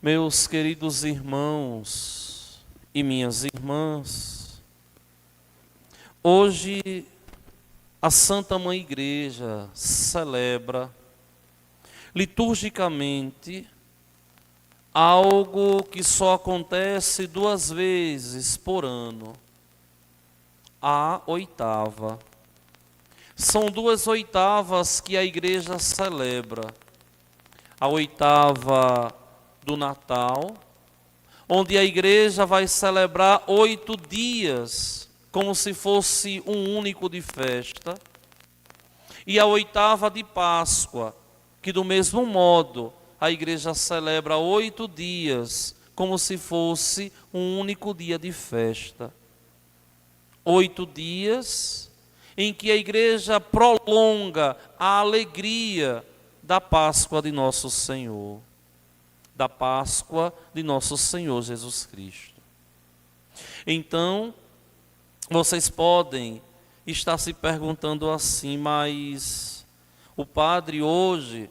Meus queridos irmãos e minhas irmãs, hoje a Santa Mãe Igreja celebra liturgicamente algo que só acontece 2 vezes por ano, a oitava. São 2 oitavas que a Igreja celebra. A oitava do Natal, onde a Igreja vai celebrar 8 dias, como se fosse um único de festa. E a oitava de Páscoa, que do mesmo modo a Igreja celebra 8 dias, como se fosse um único dia de festa. 8 dias em que a Igreja prolonga a alegria da Páscoa de nosso Senhor, da Páscoa de nosso Senhor Jesus Cristo. Então, vocês podem estar se perguntando assim, mas o padre hoje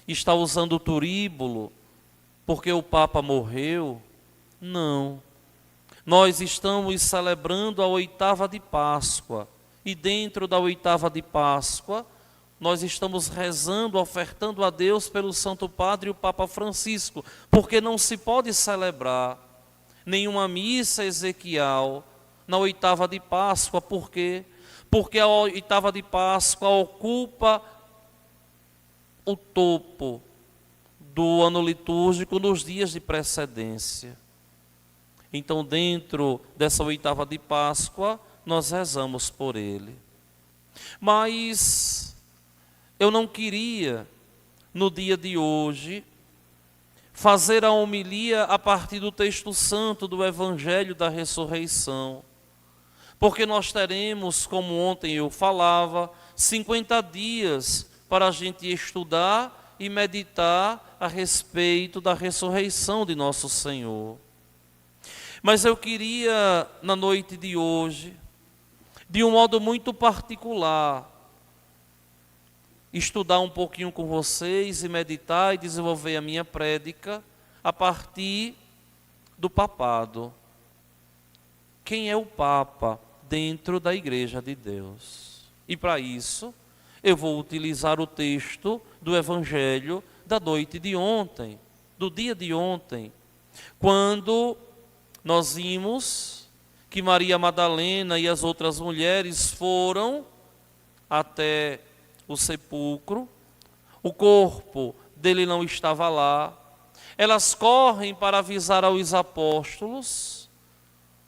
está usando o turíbulo porque o Papa morreu? Não. Nós estamos celebrando a oitava de Páscoa, e dentro da oitava de Páscoa, nós estamos rezando, ofertando a Deus pelo Santo Padre e o Papa Francisco, porque não se pode celebrar nenhuma missa ezequial na oitava de Páscoa. Por quê? Porque a oitava de Páscoa ocupa o topo do ano litúrgico nos dias de precedência. Então, dentro dessa oitava de Páscoa, nós rezamos por ele. Mas eu não queria, no dia de hoje, fazer a homilia a partir do texto santo do Evangelho da Ressurreição, porque nós teremos, como ontem eu falava, 50 dias para a gente estudar e meditar a respeito da ressurreição de nosso Senhor. Mas eu queria, na noite de hoje, de um modo muito particular, estudar um pouquinho com vocês e meditar e desenvolver a minha prédica a partir do papado. Quem é o Papa dentro da Igreja de Deus? E para isso, eu vou utilizar o texto do Evangelho da noite de ontem, do dia de ontem, quando nós vimos que Maria Madalena e as outras mulheres foram até o sepulcro, o corpo dele não estava lá, elas correm para avisar aos apóstolos,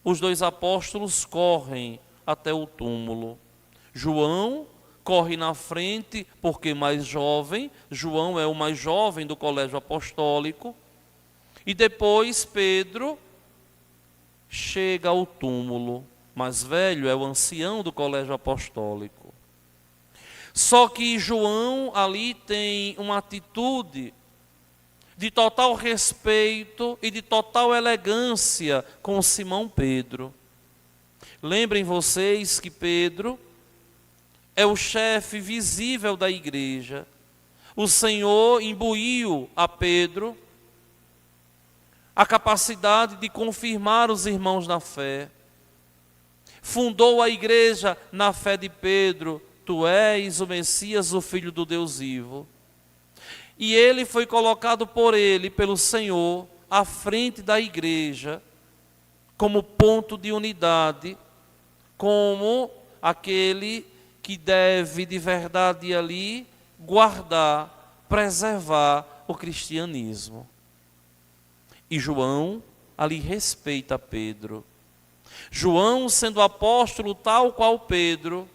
os 2 apóstolos correm até o túmulo. João corre na frente, porque mais jovem, João é o mais jovem do colégio apostólico, e depois Pedro chega ao túmulo, mais velho, é o ancião do colégio apostólico. Só que João ali tem uma atitude de total respeito e de total elegância com Simão Pedro. Lembrem vocês que Pedro é o chefe visível da igreja. O Senhor imbuiu a Pedro a capacidade de confirmar os irmãos na fé. Fundou a igreja na fé de Pedro: tu és o Messias, o Filho do Deus vivo. E ele foi colocado por ele, pelo Senhor, à frente da igreja, como ponto de unidade, como aquele que deve de verdade ali guardar, preservar o cristianismo. E João ali respeita Pedro. João sendo apóstolo tal qual Pedro,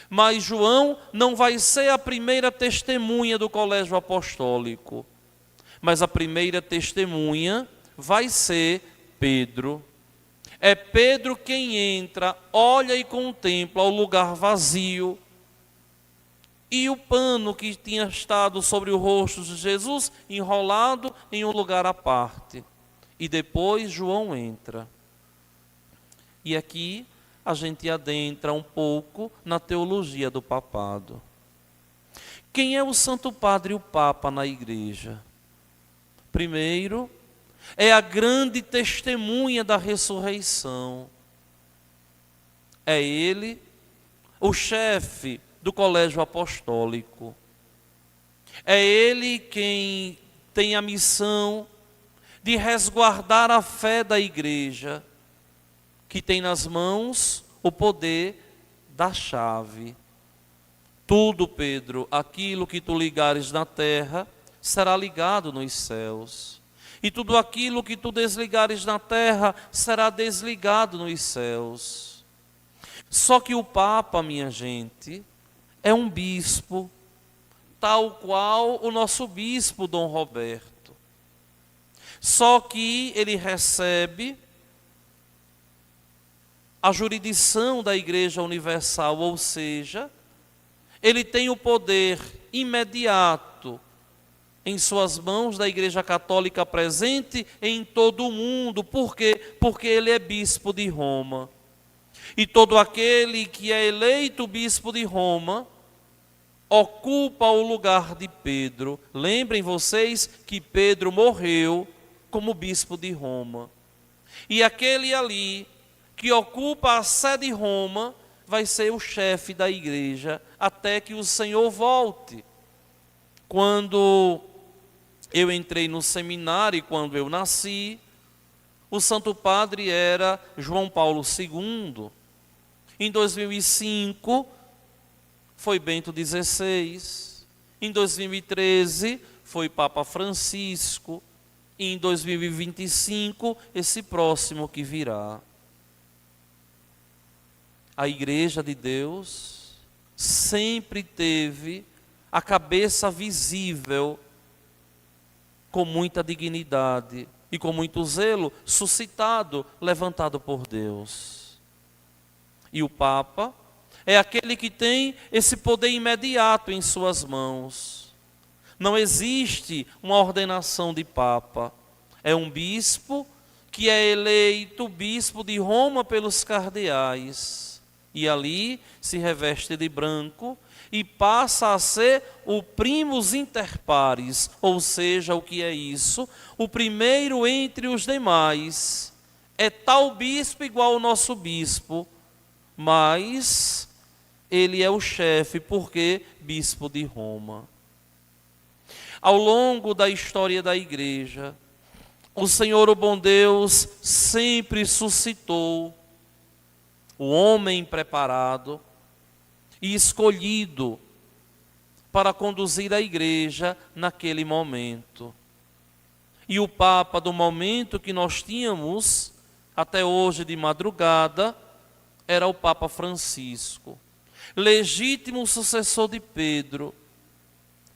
mas João não vai ser a primeira testemunha do colégio apostólico, mas a primeira testemunha vai ser Pedro. É Pedro quem entra, olha e contempla o lugar vazio, e o pano que tinha estado sobre o rosto de Jesus enrolado em um lugar à parte. E depois João entra. E aqui a gente adentra um pouco na teologia do papado. Quem é o Santo Padre e o Papa na igreja? Primeiro, é a grande testemunha da ressurreição. É ele, o chefe do colégio apostólico. É ele quem tem a missão de resguardar a fé da igreja, que tem nas mãos o poder da chave. Tudo, Pedro, aquilo que tu ligares na terra, será ligado nos céus. E tudo aquilo que tu desligares na terra, será desligado nos céus. Só que o Papa, minha gente, é um bispo, tal qual o nosso bispo Dom Roberto. Só que ele recebe a jurisdição da Igreja Universal, ou seja, ele tem o poder imediato em suas mãos da Igreja Católica presente em todo o mundo. Por quê? Porque ele é bispo de Roma. E todo aquele que é eleito bispo de Roma ocupa o lugar de Pedro. Lembrem vocês que Pedro morreu como bispo de Roma. E aquele ali que ocupa a sede de Roma vai ser o chefe da igreja até que o Senhor volte. Quando eu entrei no seminário e quando eu nasci, o Santo Padre era João Paulo II. Em 2005 foi Bento XVI. Em 2013 foi Papa Francisco. E em 2025 esse próximo que virá. A Igreja de Deus sempre teve a cabeça visível, com muita dignidade e com muito zelo, suscitado, levantado por Deus. E o Papa é aquele que tem esse poder imediato em suas mãos. Não existe uma ordenação de Papa. É um bispo que é eleito bispo de Roma pelos cardeais. E ali se reveste de branco e passa a ser o primus inter pares, ou seja, o que é isso? O primeiro entre os demais. É tal bispo igual ao nosso bispo, mas ele é o chefe porque bispo de Roma. Ao longo da história da igreja, o Senhor, o bom Deus, sempre suscitou o homem preparado e escolhido para conduzir a igreja naquele momento. E o Papa do momento que nós tínhamos, até hoje de madrugada, era o Papa Francisco, legítimo sucessor de Pedro,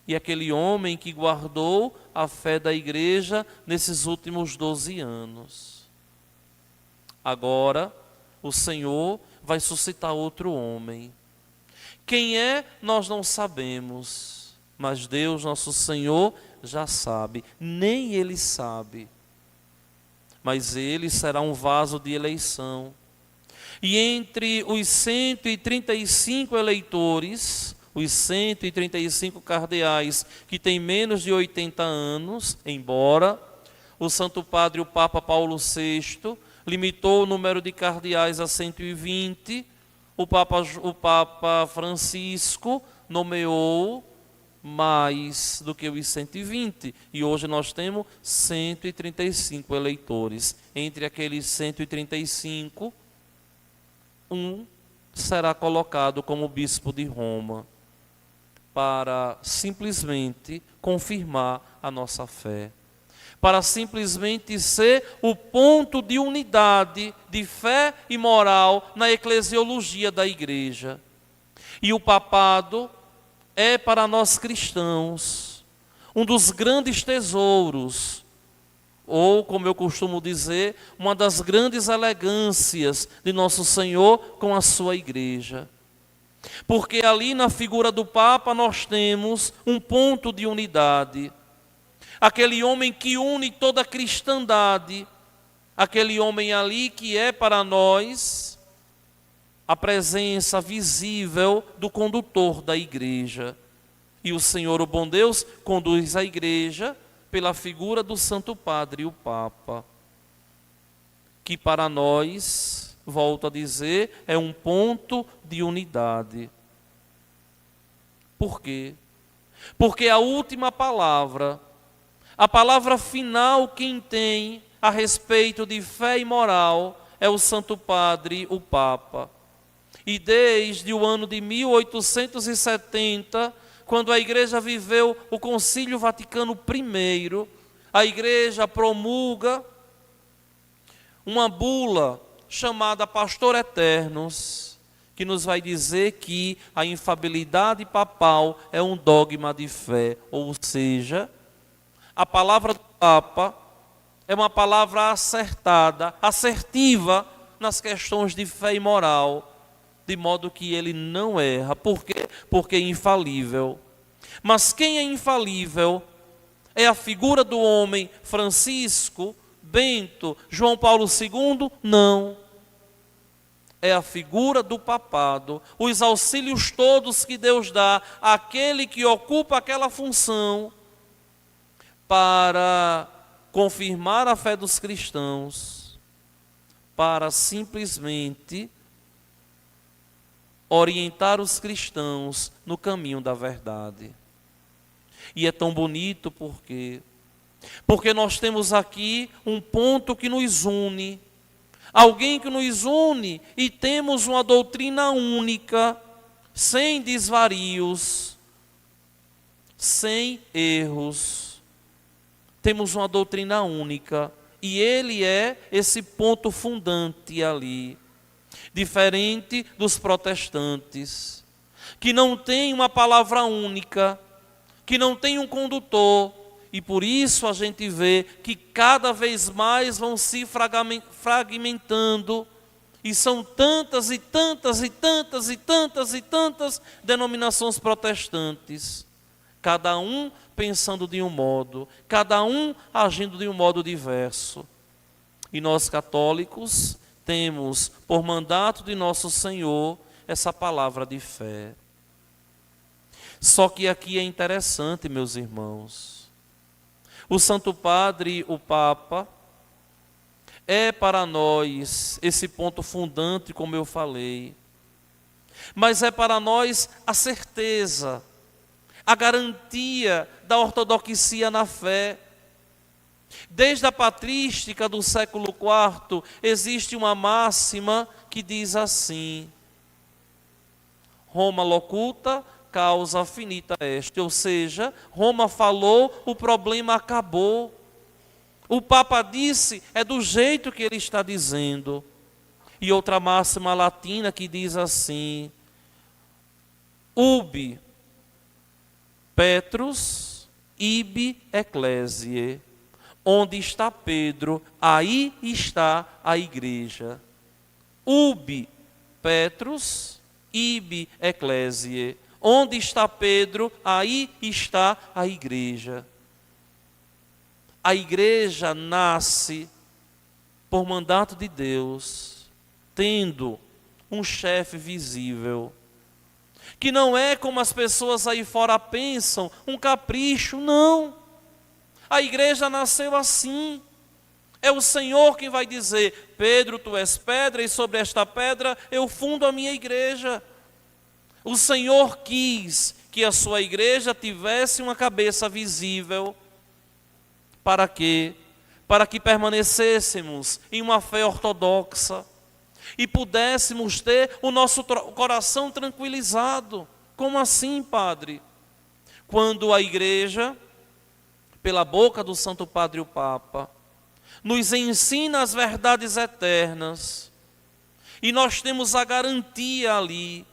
e aquele homem que guardou a fé da igreja nesses últimos 12 anos. Agora, o Senhor vai suscitar outro homem. Quem é, nós não sabemos, mas Deus, nosso Senhor, já sabe. Nem Ele sabe, mas Ele será um vaso de eleição. E entre os 135 eleitores, os 135 cardeais que têm menos de 80 anos, embora o Santo Padre, o Papa Paulo VI, limitou o número de cardeais a 120, o Papa Francisco nomeou mais do que os 120. E hoje nós temos 135 eleitores. Entre aqueles 135, um será colocado como bispo de Roma, para simplesmente confirmar a nossa fé, para simplesmente ser o ponto de unidade de fé e moral na eclesiologia da igreja. E o papado é para nós cristãos um dos grandes tesouros, ou, como eu costumo dizer, uma das grandes elegâncias de nosso Senhor com a sua igreja. Porque ali na figura do Papa nós temos um ponto de unidade. Aquele homem que une toda a cristandade, aquele homem ali que é para nós a presença visível do condutor da igreja. E o Senhor, o bom Deus, conduz a igreja pela figura do Santo Padre, o Papa, que para nós, volto a dizer, é um ponto de unidade. Por quê? Porque a última palavra, a palavra final, quem tem a respeito de fé e moral é o Santo Padre, o Papa. E desde o ano de 1870, quando a Igreja viveu o Concílio Vaticano I, a Igreja promulga uma bula chamada Pastor Eternus, que nos vai dizer que a infalibilidade papal é um dogma de fé, ou seja, a palavra do Papa é uma palavra acertada, assertiva nas questões de fé e moral, de modo que ele não erra. Por quê? Porque é infalível. Mas quem é infalível é a figura do homem Francisco, Bento, João Paulo II? Não. É a figura do papado, os auxílios todos que Deus dá àquele que ocupa aquela função para confirmar a fé dos cristãos, para simplesmente orientar os cristãos no caminho da verdade. E é tão bonito porque nós temos aqui um ponto que nos une, alguém que nos une, e temos uma doutrina única, sem desvarios, sem erros. Temos uma doutrina única, e ele é esse ponto fundante ali. Diferente dos protestantes, que não tem uma palavra única, que não tem um condutor, e por isso a gente vê que cada vez mais vão se fragmentando, e são tantas e tantas e tantas e tantas e tantas denominações protestantes, cada um pensando de um modo, cada um agindo de um modo diverso. E nós católicos temos, por mandato de nosso Senhor, essa palavra de fé. Só que aqui é interessante, meus irmãos. O Santo Padre, o Papa, é para nós esse ponto fundante, como eu falei. Mas é para nós a certeza, a garantia da ortodoxia na fé. Desde a patrística do século IV, existe uma máxima que diz assim: Roma locuta, causa finita est. Ou seja, Roma falou, o problema acabou. O Papa disse, é do jeito que ele está dizendo. E outra máxima latina que diz assim: Ubi Petrus, ibi ecclesiae. Onde está Pedro, aí está a igreja. Ubi Petrus, ibi ecclesiae. Onde está Pedro, aí está a igreja. A igreja nasce por mandato de Deus, tendo um chefe visível, que não é como as pessoas aí fora pensam, um capricho, não. A igreja nasceu assim. É o Senhor quem vai dizer: Pedro, tu és pedra, e sobre esta pedra eu fundo a minha igreja. O Senhor quis que a sua igreja tivesse uma cabeça visível. Para quê? Para que permanecêssemos em uma fé ortodoxa e pudéssemos ter o nosso coração tranquilizado. Como assim, Padre? Quando a igreja, pela boca do Santo Padre o Papa, nos ensina as verdades eternas, e nós temos a garantia ali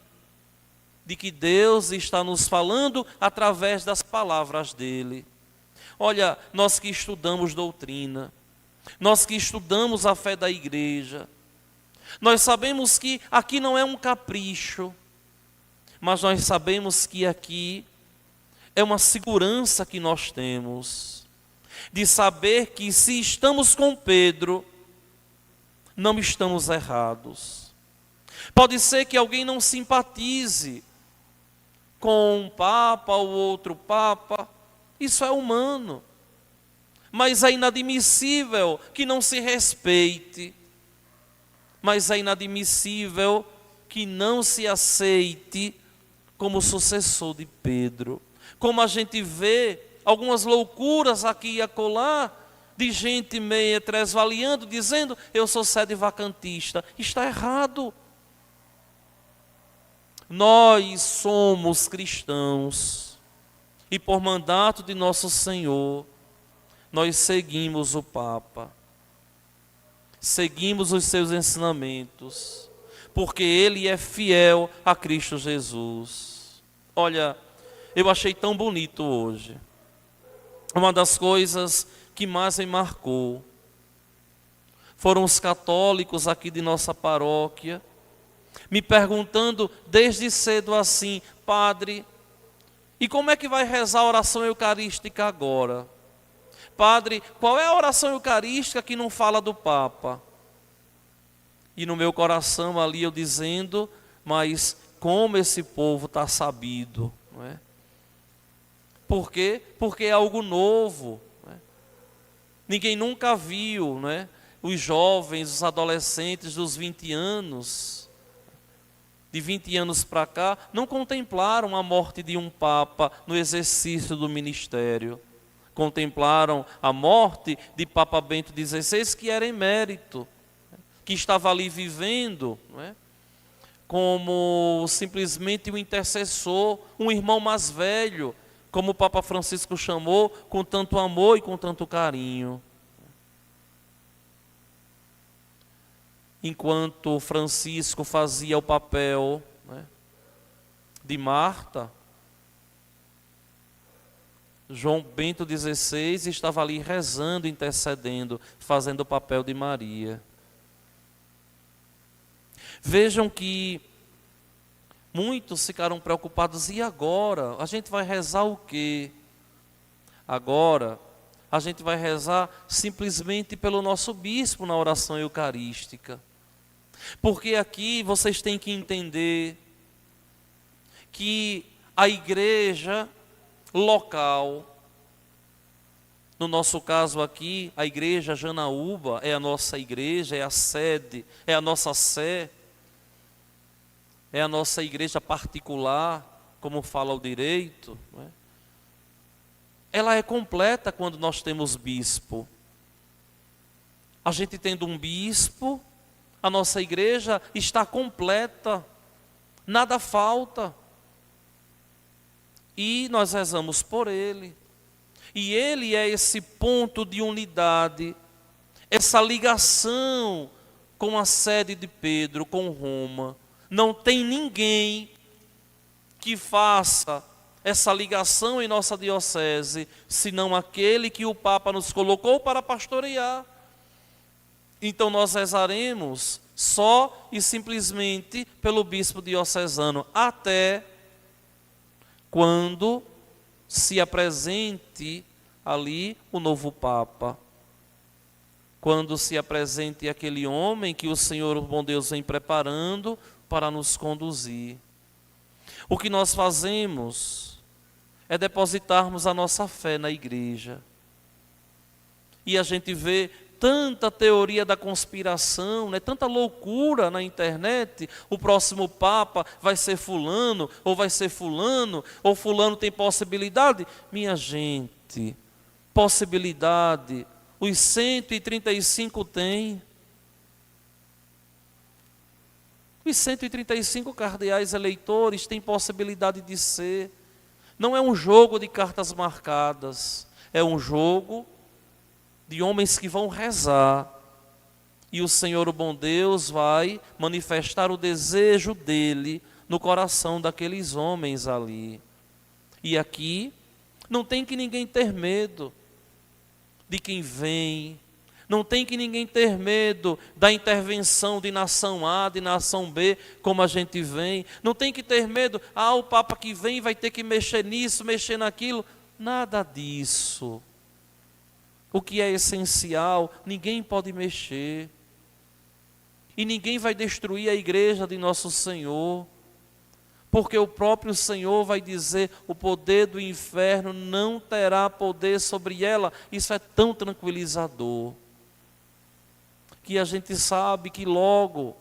de que Deus está nos falando através das palavras dele. Olha, nós que estudamos doutrina, nós que estudamos a fé da igreja, nós sabemos que aqui não é um capricho, mas nós sabemos que aqui é uma segurança que nós temos, de saber que se estamos com Pedro, não estamos errados. Pode ser que alguém não simpatize com um papa ou outro papa, isso é humano. Mas é inadmissível que não se respeite. Mas é inadmissível que não se aceite como sucessor de Pedro. Como a gente vê algumas loucuras aqui e acolá, de gente meia tresvaliando, dizendo, eu sou sede vacantista. Está errado. Nós somos cristãos. E por mandato de nosso Senhor, nós seguimos o Papa. Seguimos os seus ensinamentos. Porque ele é fiel a Cristo Jesus. Olha, eu achei tão bonito hoje. Uma das coisas que mais me marcou foram os católicos aqui de nossa paróquia, me perguntando desde cedo assim, padre, e como é que vai rezar a oração eucarística agora? Padre, qual é a oração eucarística que não fala do Papa? E no meu coração ali eu dizendo, mas como esse povo está sabido, não é? Por quê? Porque é algo novo. Não é? Ninguém nunca viu, não é? Os jovens, os adolescentes dos 20 anos, de 20 anos para cá, não contemplaram a morte de um Papa no exercício do ministério. Contemplaram a morte de Papa Bento XVI, que era emérito, que estava ali vivendo, não é? Como simplesmente um intercessor, um irmão mais velho, como o Papa Francisco chamou, com tanto amor e com tanto carinho. Enquanto Francisco fazia o papel, né, de Marta, João Bento XVI estava ali rezando, intercedendo, fazendo o papel de Maria. Vejam que muitos ficaram preocupados, e agora? A gente vai rezar o quê? Agora, a gente vai rezar simplesmente pelo nosso bispo na oração eucarística. Porque aqui vocês têm que entender que a igreja local, no nosso caso aqui, a igreja Janaúba é a nossa igreja, é a sede, é a nossa sé, é a nossa igreja particular, como fala o direito, não é? Ela é completa quando nós temos bispo. A gente tendo um bispo, a nossa igreja está completa, nada falta. E nós rezamos por ele. E ele é esse ponto de unidade, essa ligação com a sede de Pedro, com Roma. Não tem ninguém que faça essa ligação em nossa diocese, senão aquele que o Papa nos colocou para pastorear. Então nós rezaremos só e simplesmente pelo bispo diocesano, até quando se apresente ali o novo Papa. Quando se apresente aquele homem que o Senhor, o bom Deus, vem preparando para nos conduzir. O que nós fazemos é depositarmos a nossa fé na igreja. E a gente vê tanta teoria da conspiração, né? Tanta loucura na internet. O próximo Papa vai ser fulano, ou vai ser fulano, ou fulano tem possibilidade. Minha gente, possibilidade, os 135 têm. Os 135 cardeais eleitores têm possibilidade de ser. Não é um jogo de cartas marcadas, é um jogo de homens que vão rezar. E o Senhor, o bom Deus, vai manifestar o desejo dele no coração daqueles homens ali. E aqui não tem que ninguém ter medo de quem vem. Não tem que ninguém ter medo da intervenção de nação A, de nação B, como a gente vem. Não tem que ter medo, o Papa que vem vai ter que mexer nisso, mexer naquilo. Nada disso. O que é essencial, ninguém pode mexer. E ninguém vai destruir a igreja de nosso Senhor. Porque o próprio Senhor vai dizer: o poder do inferno não terá poder sobre ela. Isso é tão tranquilizador, que a gente sabe que logo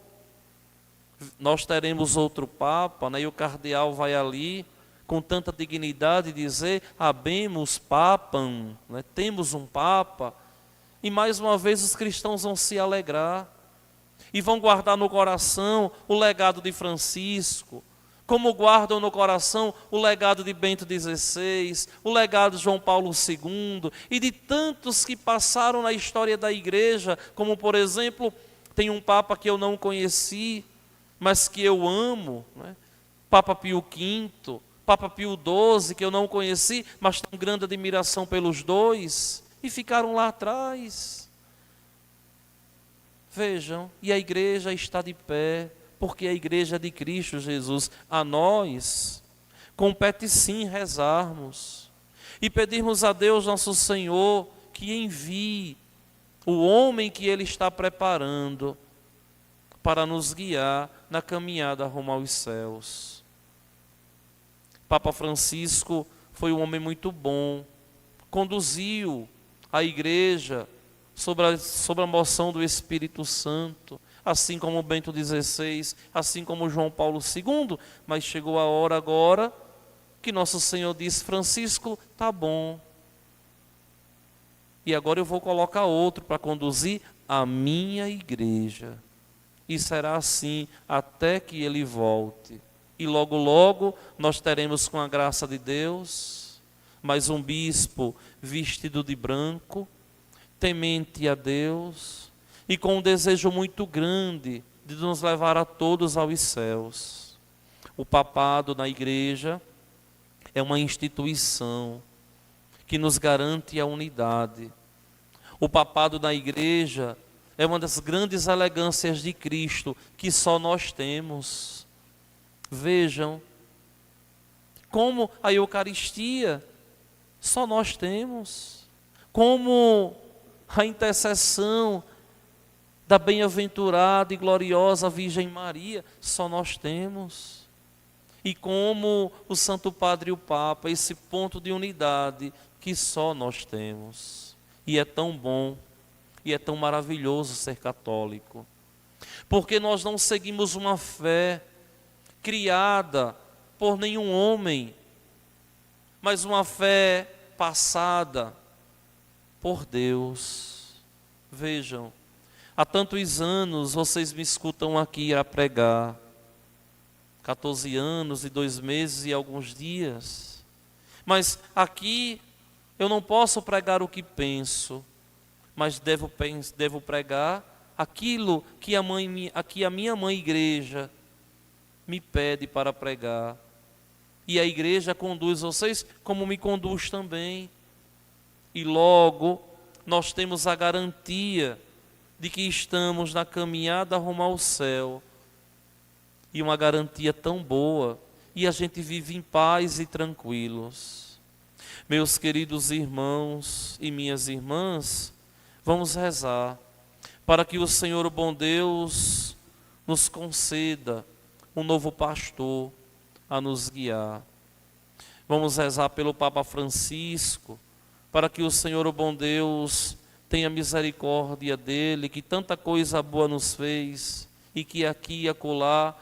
nós teremos outro Papa, né? E o cardeal vai ali com tanta dignidade dizer: habemus papam, né? Temos um Papa. E mais uma vez os cristãos vão se alegrar e vão guardar no coração o legado de Francisco, como guardam no coração o legado de Bento XVI, o legado de João Paulo II e de tantos que passaram na história da igreja, como por exemplo, tem um Papa que eu não conheci, mas que eu amo, né? Papa Pio V, Papa Pio XII, que eu não conheci, mas tenho grande admiração pelos dois, e ficaram lá atrás. Vejam, e a igreja está de pé, porque a igreja é de Cristo Jesus. A nós compete sim rezarmos e pedirmos a Deus nosso Senhor que envie o homem que Ele está preparando para nos guiar na caminhada rumo aos céus. Papa Francisco foi um homem muito bom, conduziu a igreja sobre a moção do Espírito Santo, assim como Bento XVI, assim como João Paulo II, mas chegou a hora agora que nosso Senhor disse: Francisco, tá bom, e agora eu vou colocar outro para conduzir a minha igreja, e será assim até que ele volte, e logo logo nós teremos, com a graça de Deus, mais um bispo vestido de branco, temente a Deus e com um desejo muito grande de nos levar a todos aos céus. O papado na igreja é uma instituição que nos garante a unidade. O papado na igreja é uma das grandes elegâncias de Cristo que só nós temos. Vejam como a Eucaristia só nós temos, como a intercessão da bem-aventurada e gloriosa Virgem Maria só nós temos, e como o Santo Padre e o Papa, esse ponto de unidade que só nós temos. E é tão bom e é tão maravilhoso ser católico, porque nós não seguimos uma fé criada por nenhum homem, mas uma fé passada por Deus. Vejam, há tantos anos vocês me escutam aqui a pregar, 14 anos e 2 meses e alguns dias, mas aqui eu não posso pregar o que penso, mas devo pregar aquilo que a minha mãe igreja me pede para pregar, e a igreja conduz vocês como me conduz também, e logo nós temos a garantia de que estamos na caminhada rumo ao céu, e uma garantia tão boa, e a gente vive em paz e tranquilos. Meus queridos irmãos e minhas irmãs, vamos rezar para que o Senhor, o bom Deus, nos conceda um novo pastor a nos guiar. Vamos rezar pelo Papa Francisco, para que o Senhor, o bom Deus, tenha misericórdia dele, que tanta coisa boa nos fez, e que aqui e acolá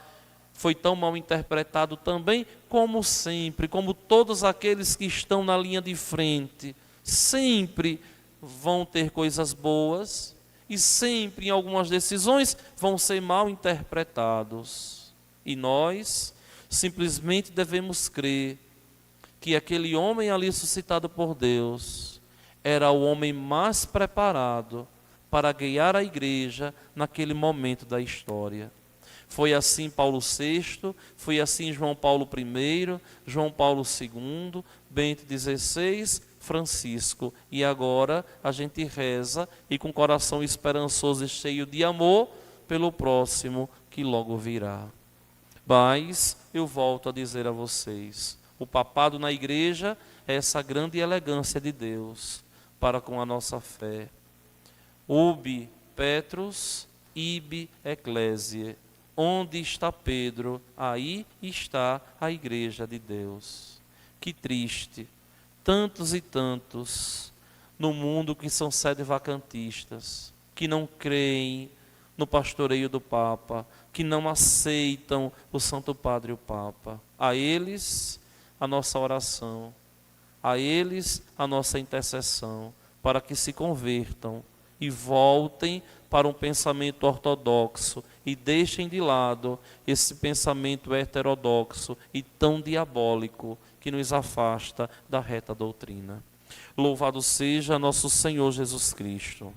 foi tão mal interpretado também, como sempre, como todos aqueles que estão na linha de frente, sempre vão ter coisas boas, e sempre em algumas decisões vão ser mal interpretados. E nós simplesmente devemos crer que aquele homem ali suscitado por Deus era o homem mais preparado para guiar a igreja naquele momento da história. Foi assim Paulo VI, foi assim João Paulo I, João Paulo II, Bento XVI, Francisco. E agora a gente reza e com coração esperançoso e cheio de amor pelo próximo que logo virá. Mas eu volto a dizer a vocês, o papado na igreja é essa grande elegância de Deus para com a nossa fé. Ubi Petrus, ibi Ecclesiae. onde está Pedro, aí está a igreja de Deus. Que triste, tantos e tantos no mundo que são sedevacantistas, que não creem no pastoreio do Papa, que não aceitam o Santo Padre e o Papa. A eles, a nossa oração, a eles, a nossa intercessão, para que se convertam e voltem para um pensamento ortodoxo e deixem de lado esse pensamento heterodoxo e tão diabólico que nos afasta da reta doutrina. Louvado seja nosso Senhor Jesus Cristo.